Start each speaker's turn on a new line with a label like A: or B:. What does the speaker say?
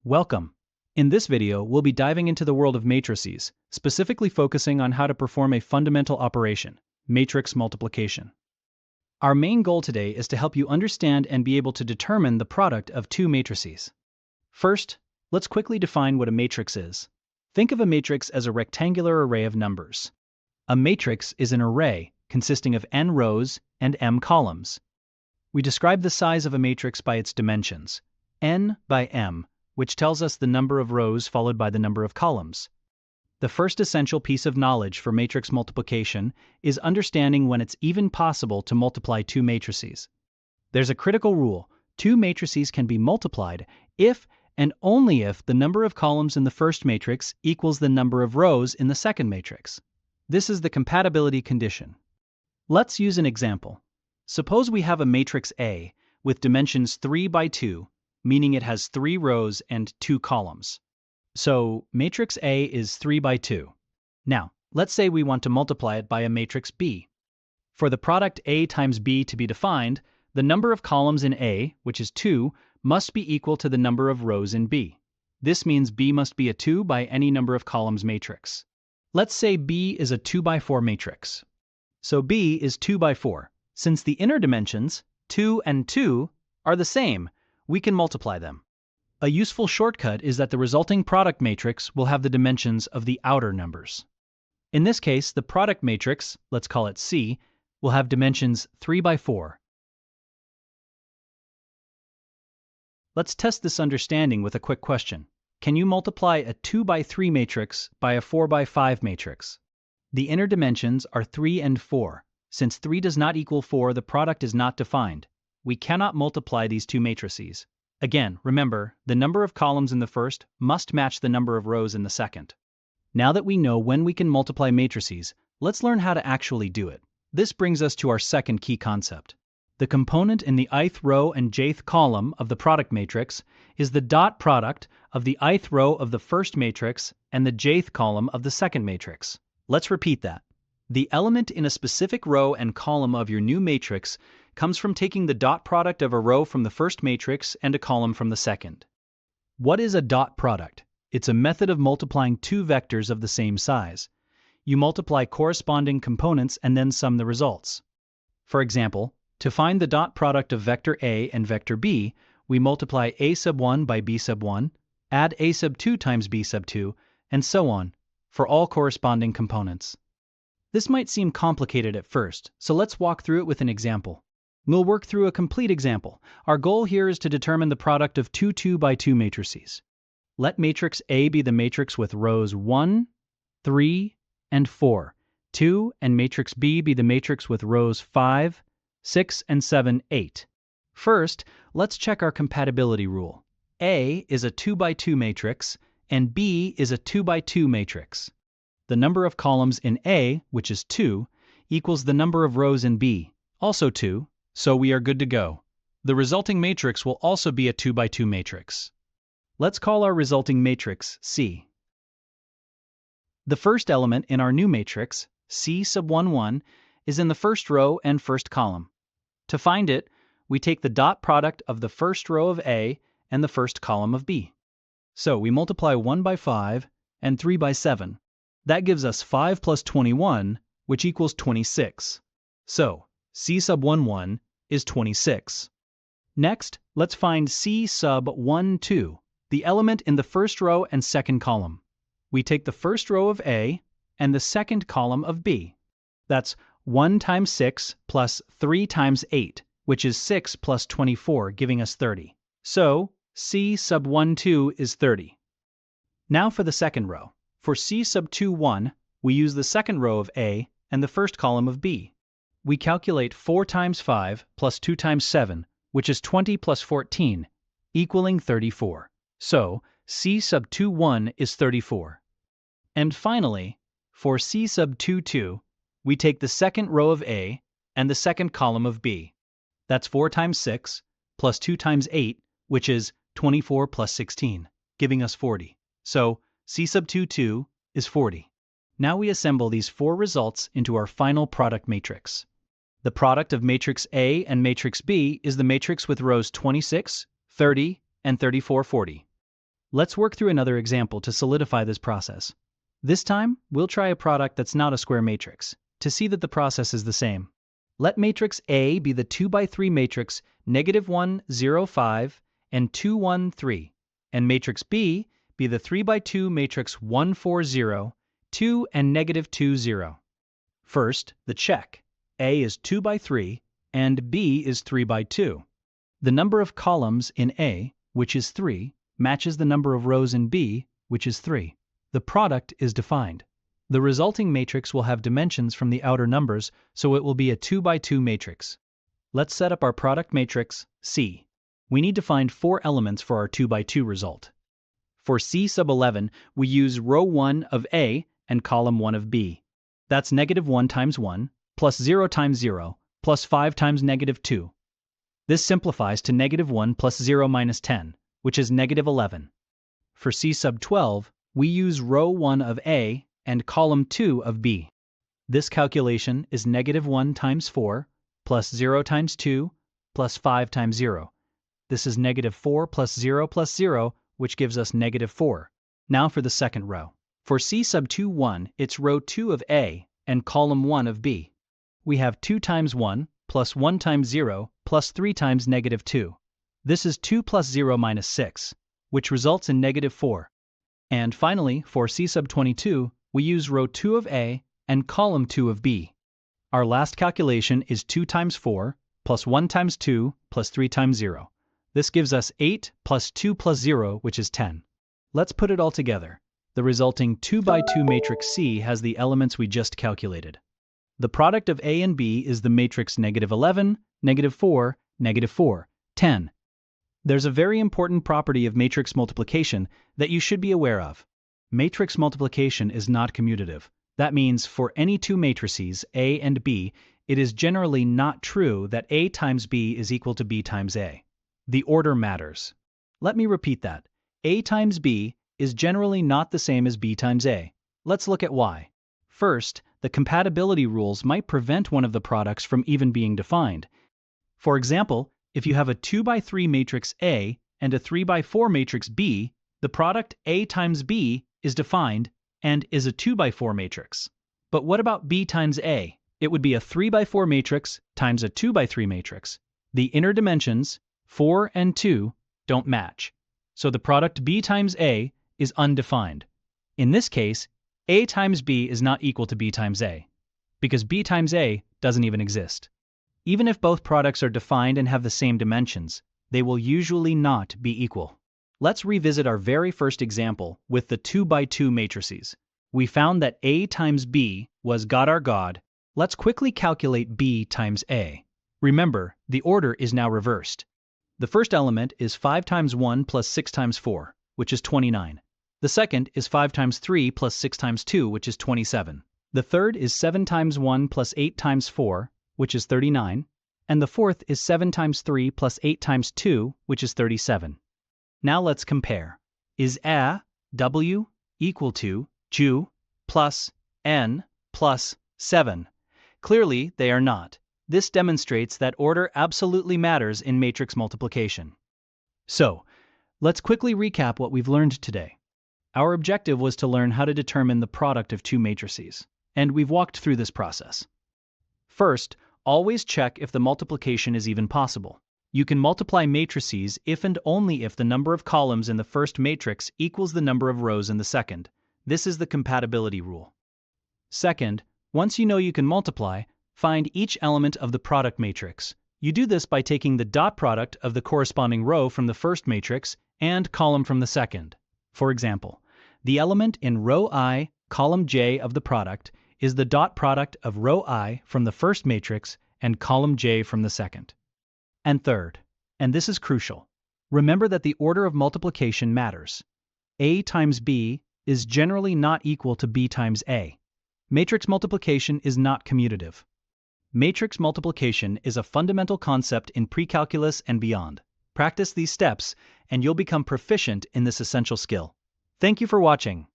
A: Welcome. In this video, we'll be diving into the world of matrices, specifically focusing on how to perform a fundamental operation, matrix multiplication. Our main goal today is to help you understand and be able to determine the product of two matrices. First, let's quickly define what a matrix is. Think of a matrix as a rectangular array of numbers. A matrix is an array consisting of n rows and m columns. We describe the size of a matrix by its dimensions, n by m, which tells us the number of rows followed by the number of columns. The first essential piece of knowledge for matrix multiplication is understanding when it's even possible to multiply two matrices. There's a critical rule: two matrices can be multiplied if and only if the number of columns in the first matrix equals the number of rows in the second matrix. This is the compatibility condition. Let's use an example. Suppose we have a matrix A with dimensions 3 by 2, meaning it has 3 rows and 2 columns. So matrix A is 3 by 2. Now, let's say we want to multiply it by a matrix B. For the product A times B to be defined, the number of columns in A, which is 2, must be equal to the number of rows in B. This means B must be a 2 by any number of columns matrix. Let's say B is a 2 by 4 matrix. So B is 2 by 4. Since the inner dimensions, 2 and 2, are the same, we can multiply them. A useful shortcut is that the resulting product matrix will have the dimensions of the outer numbers. In this case, the product matrix, let's call it C, will have dimensions 3 by 4. Let's test this understanding with a quick question. Can you multiply a 2 by 3 matrix by a 4 by 5 matrix? The inner dimensions are 3 and 4. Since 3 does not equal 4, the product is not defined. We cannot multiply these two matrices. Again, remember, the number of columns in the first must match the number of rows in the second. Now that we know when we can multiply matrices, let's learn how to actually do it. This brings us to our second key concept. The component in the ith row and jth column of the product matrix is the dot product of the ith row of the first matrix and the jth column of the second matrix. Let's repeat that. The element in a specific row and column of your new matrix comes from taking the dot product of a row from the first matrix and a column from the second. What is a dot product? It's a method of multiplying two vectors of the same size. You multiply corresponding components and then sum the results. For example, to find the dot product of vector A and vector B, we multiply A sub 1 by B sub 1, add A sub 2 times B sub 2, and so on, for all corresponding components. This might seem complicated at first, so let's walk through it with an example. We'll work through a complete example. Our goal here is to determine the product of two 2 by 2 matrices. Let matrix A be the matrix with rows 1, 3, and 4, 2, and matrix B be the matrix with rows 5, 6, and 7, 8. First, let's check our compatibility rule. A is a 2 by 2 matrix, and B is a 2 by 2 matrix. The number of columns in A, which is 2, equals the number of rows in B, also 2, so we are good to go. The resulting matrix will also be a 2 by 2 matrix. Let's call our resulting matrix C. The first element in our new matrix, C sub 1, 1, is in the first row and first column. To find it, we take the dot product of the first row of A and the first column of B. So we multiply 1 by 5 and 3 by 7. That gives us 5 plus 21, which equals 26. So C sub 1, 1 is 26. Next, let's find C sub 1, 2, the element in the first row and second column. We take the first row of A and the second column of B. That's 1 times 6 plus 3 times 8, which is 6 plus 24, giving us 30. So C sub 1, 2 is 30. Now for the second row. For C sub 2, 1, we use the second row of A and the first column of B. We calculate 4 times 5 plus 2 times 7, which is 20 plus 14, equaling 34. So C sub 2, 1 is 34. And finally, for C sub 2, 2, we take the second row of A and the second column of B. That's 4 times 6 plus 2 times 8, which is 24 plus 16, giving us 40. So C sub 2, 2 is 40. Now we assemble these four results into our final product matrix. The product of matrix A and matrix B is the matrix with rows 26, 30, and 34, 40. Let's work through another example to solidify this process. This time, we'll try a product that's not a square matrix, to see that the process is the same. Let matrix A be the 2 by 3 matrix -1, 0, 5, and 2, 1, 3, and matrix B be the 3 by 2 matrix 1, 4, 0, 2, and -2, 0. First, the check. A is 2 by 3, and B is 3 by 2. The number of columns in A, which is 3, matches the number of rows in B, which is 3. The product is defined. The resulting matrix will have dimensions from the outer numbers, so it will be a 2 by 2 matrix. Let's set up our product matrix, C. We need to find 4 elements for our 2 by 2 result. For C sub 11, we use row 1 of A and column 1 of B. That's -1 times 1, plus 0 times 0, plus 5 times -2. This simplifies to -1 plus 0 minus 10, which is -11. For C sub 12, we use row 1 of A and column 2 of B. This calculation is -1 times 4, plus 0 times 2, plus 5 times 0. This is -4 plus 0, which gives us -4. Now for the second row. For C sub 21, it's row 2 of A and column 1 of B. We have 2 times 1, plus 1 times 0, plus 3 times -2. This is 2 plus 0 minus 6, which results in -4. And finally, for C sub 22, we use row 2 of A and column 2 of B. Our last calculation is 2 times 4, plus 1 times 2, plus 3 times 0. This gives us 8 plus 2 plus 0, which is 10. Let's put it all together. The resulting 2 by 2 matrix C has the elements we just calculated. The product of A and B is the matrix -11, -4, -4, 10. There's a very important property of matrix multiplication that you should be aware of. Matrix multiplication is not commutative. That means for any two matrices, A and B, it is generally not true that A times B is equal to B times A. The order matters. Let me repeat that. A times B is generally not the same as B times A. Let's look at why. First, the compatibility rules might prevent one of the products from even being defined. For example, if you have a 2 by 3 matrix A and a 3 by 4 matrix B, the product A times B is defined and is a 2 by 4 matrix. But what about B times A? It would be a 3 by 4 matrix times a 2 by 3 matrix. The inner dimensions, 4 and 2, don't match. So the product B times A is undefined. In this case, A times B is not equal to B times A, because B times A doesn't even exist. Even if both products are defined and have the same dimensions, they will usually not be equal. Let's revisit our very first example with the 2 by 2 matrices. We found that A times B was God our God. Let's quickly calculate B times A. Remember, the order is now reversed. The first element is 5 times 1 plus 6 times 4, which is 29. The second is 5 times 3 plus 6 times 2, which is 27. The third is 7 times 1 plus 8 times 4, which is 39. And the fourth is 7 times 3 plus 8 times 2, which is 37. Now let's compare. Is A, W, equal to Ju plus N plus 7? Clearly, they are not. This demonstrates that order absolutely matters in matrix multiplication. So, let's quickly recap what we've learned today. Our objective was to learn how to determine the product of two matrices, and we've walked through this process. First, always check if the multiplication is even possible. You can multiply matrices if and only if the number of columns in the first matrix equals the number of rows in the second. This is the compatibility rule. Second, once you know you can multiply, find each element of the product matrix. You do this by taking the dot product of the corresponding row from the first matrix and column from the second. For example, the element in row I, column J of the product is the dot product of row I from the first matrix and column J from the second. And third, and this is crucial, remember that the order of multiplication matters. A times B is generally not equal to B times A. Matrix multiplication is not commutative. Matrix multiplication is a fundamental concept in precalculus and beyond. Practice these steps, and you'll become proficient in this essential skill. Thank you for watching.